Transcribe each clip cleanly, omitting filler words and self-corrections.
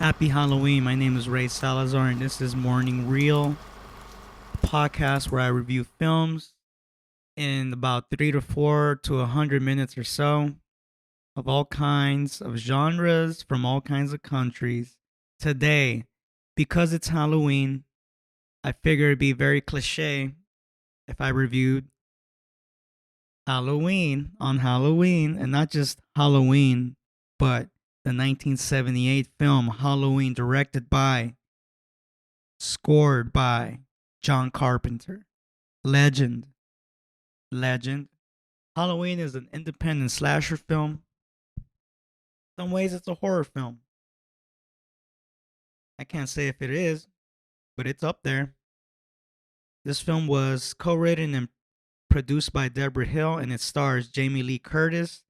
Happy Halloween. My name is Ray Salazar, and this is Morning Reel, a podcast where I review films in about 3 to 4 to 100 minutes or so of all kinds of genres from all kinds of countries. Today, because it's Halloween, I figure it'd be very cliche if I reviewed Halloween on Halloween, and not just Halloween, but the 1978 film Halloween, directed by, scored by John Carpenter. Legend. Legend. Halloween is an independent slasher film. In some ways, it's a horror film. I can't say if it is, but it's up there. This film was co written and produced by Deborah Hill, and it stars Jamie Lee Curtis,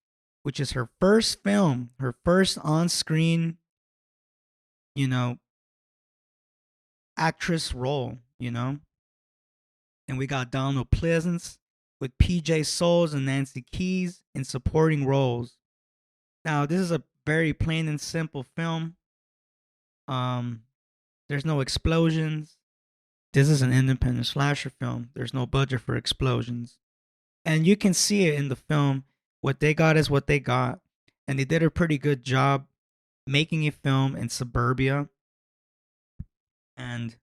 which is her first film, her first on screen, you know, actress role, And we got Donald Pleasance with PJ Souls and Nancy Keys in supporting roles. Now, this is a very plain and simple film. Um, there's no explosions. This is an independent slasher film. There's no budget for explosions. And you can see it in the film. What they got is what they got. And they did a pretty good job making a film in suburbia and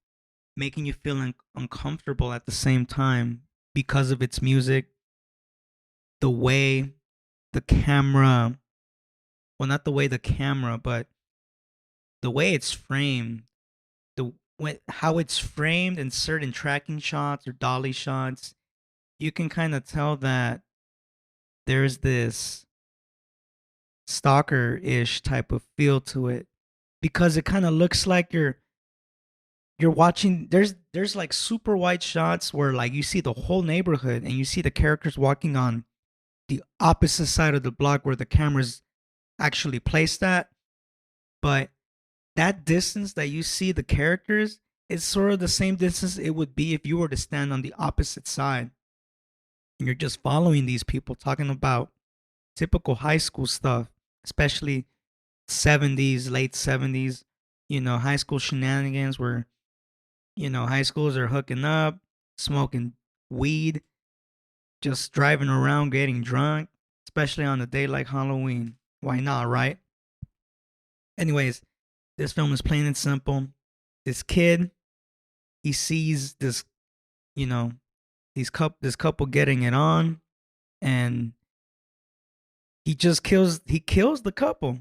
making you feel uncomfortable at the same time because of its music, the way the camera, well, not the way the camera, but the way it's framed, how it's framed in certain tracking shots or dolly shots. You can kind of tell that there's this stalker-ish type of feel to it because it kind of looks like you're watching. There's like super wide shots where like you see the whole neighborhood and you see the characters walking on the opposite side of the block where the camera's actually placed at. But that distance that you see the characters is sort of the same distance it would be if you were to stand on the opposite side. And you're just following these people talking about typical high school stuff, especially 70s, late 70s, high school shenanigans where, high schools are hooking up, smoking weed, just driving around getting drunk, especially on a day like Halloween. Why not, right? Anyways, this film is plain and simple. This kid, he sees you know, this couple getting it on, and he kills the couple.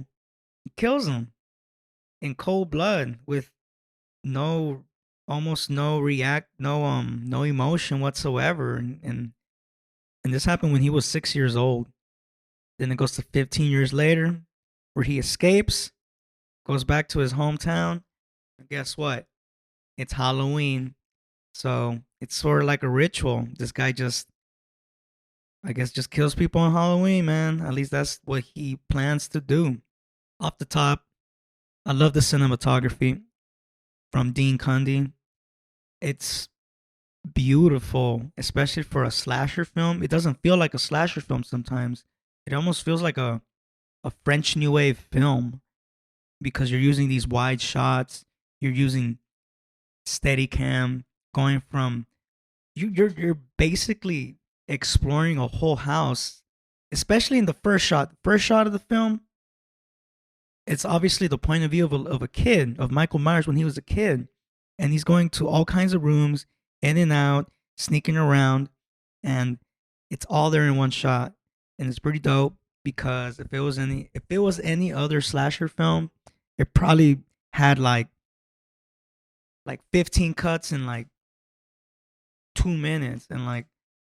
He kills them in cold blood with no almost no react no emotion whatsoever, and this happened when he was 6 years old. Then it goes to 15 years later where he escapes, goes back to his hometown, and guess what? It's Halloween. So it's sort of like a ritual. This guy just, I guess, just kills people on Halloween, man. At least that's what he plans to do. Off the top, I love the cinematography from Dean Cundy. It's beautiful, especially for a slasher film. It doesn't feel like a slasher film sometimes. It almost feels like a French New Wave film because you're using these wide shots. You're using steady cam, going from you're basically exploring a whole house, especially in the first shot. The first shot of the film, it's obviously the point of view of a kid, of Michael Myers when he was a kid, and he's going to all kinds of rooms, in and out, sneaking around, and it's all there in one shot, and it's pretty dope because if it was any other slasher film, it probably had like 15 cuts in like 2 minutes, and like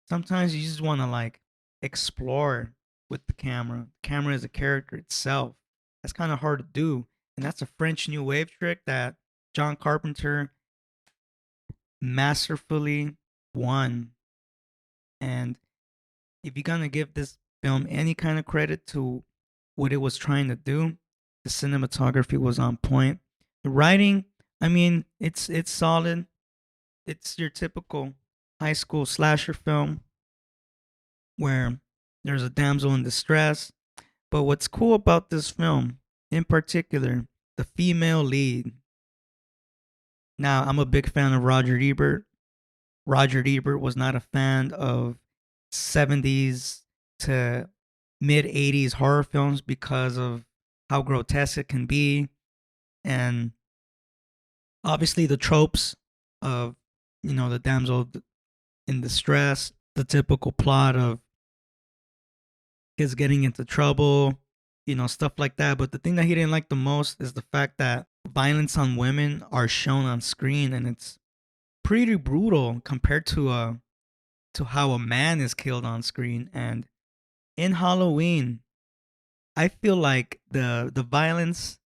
sometimes you just want to like explore with the camera. The camera is a character itself. That's kind of hard to do, and that's a French New Wave trick that John Carpenter masterfully won. And if you're gonna give this film any kind of credit to what it was trying to do, the cinematography was on point. The writing, I mean, it's solid. It's your typical high school slasher film where there's a damsel in distress. But what's cool about this film in particular the female lead. Now, I'm a big fan of Roger Ebert. Roger Ebert was not a fan of 70s to mid 80s horror films because of how grotesque it can be, and obviously the tropes of, the damsel in distress, the typical plot of kids getting into trouble, stuff like that. But the thing that he didn't like the most is the fact that violence on women are shown on screen, and it's pretty brutal compared to how a man is killed on screen. And in Halloween, I feel like the violence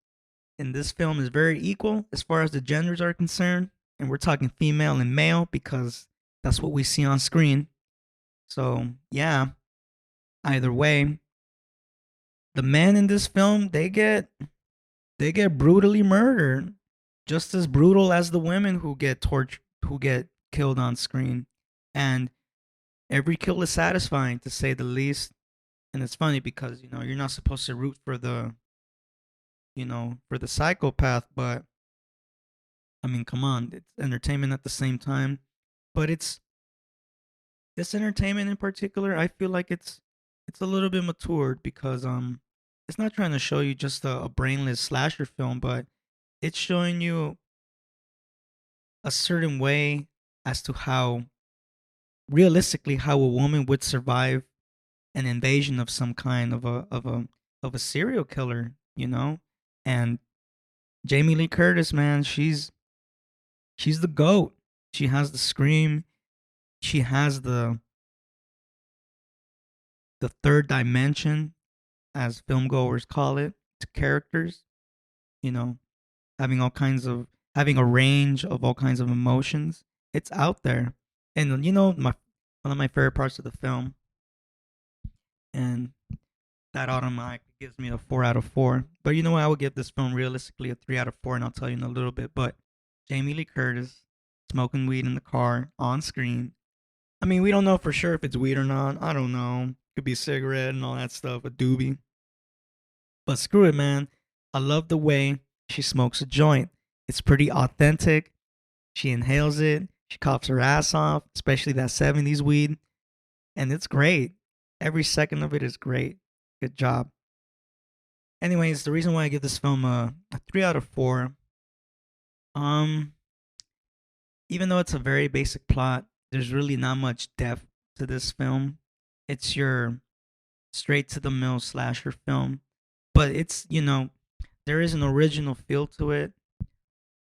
in this film is very equal as far as the genders are concerned, and we're talking female and male because that's what we see on screen. So yeah, either way, the men in this film they get brutally murdered, just as brutal as the women who get tortured, who get killed on screen. And every kill is satisfying to say the least. And it's funny because you're not supposed to root for the psychopath, but I mean, come on, it's entertainment at the same time. But it's this entertainment in particular, I feel like it's a little bit matured because it's not trying to show you just a brainless slasher film, but it's showing you a certain way as to how realistically how a woman would survive an invasion of some kind of a serial killer. And Jamie Lee Curtis, man, she's the goat. She has the scream. She has the third dimension, as film goers call it, to characters. You know, having a range of all kinds of emotions. It's out there, and my one of my favorite parts of the film, and that automatically gives me a 4 out of 4. But you know what? I would give this film realistically a 3 out of 4, and I'll tell you in a little bit. But Jamie Lee Curtis smoking weed in the car on screen. I mean, we don't know for sure if it's weed or not. I don't know. Could be a cigarette and all that stuff, a doobie. But screw it, man. I love the way she smokes a joint. It's pretty authentic. She inhales it. She coughs her ass off, especially that 70s weed. And it's great. Every second of it is great. Good job. Anyways, the reason why I give this film a 3 out of 4, um, even though it's a very basic plot, there's really not much depth to this film. It's your straight to the mill slasher film, but there is an original feel to it.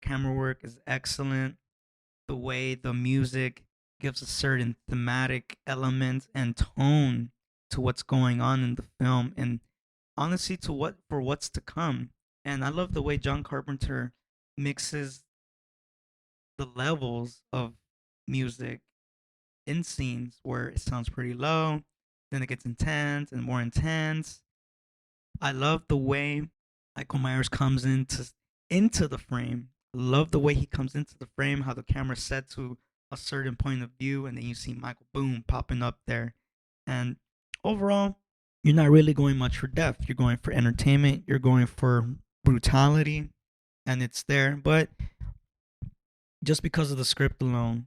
Camera work is excellent. The way the music gives a certain thematic element and tone to what's going on in the film, and honestly to what's to come. And I love the way John Carpenter mixes the levels of music in scenes where it sounds pretty low, then it gets intense and more intense. I love the way Michael Myers comes into the frame. Love the way he comes into the frame, how the camera's set to a certain point of view, and then you see Michael boom popping up there. And overall, you're not really going much for depth. You're going for entertainment. You're going for brutality, and it's there. But just because of the script alone,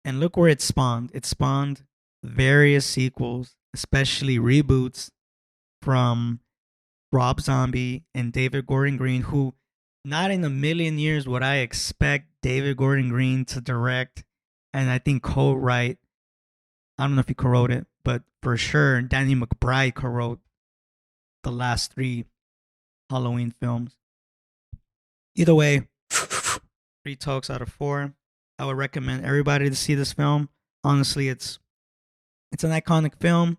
and look where it spawned. It spawned various sequels, especially reboots from Rob Zombie and David Gordon Green, who not in a million years would I expect David Gordon Green to direct and I think co-write. I don't know if he co-wrote it, but for sure Danny McBride co-wrote the last 3 Halloween films. Either way, 3 tokes out of 4. I would recommend everybody to see this film. Honestly, it's an iconic film.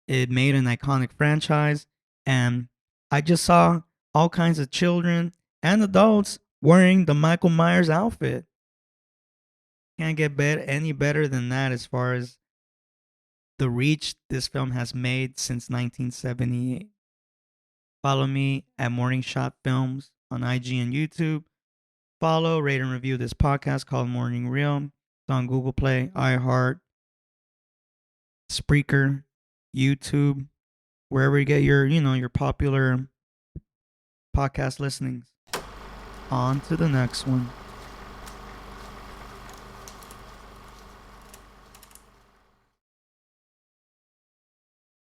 It made an iconic franchise, and I just saw all kinds of children and adults wearing the Michael Myers outfit. Can't get any better than that as far as the reach this film has made since 1978. Follow me at Morning Shot Films on IG and YouTube. Follow, rate, and review this podcast called Morning Real. It's on Google Play, iHeart, Spreaker, YouTube, wherever you get your popular podcast listenings. On to the next one.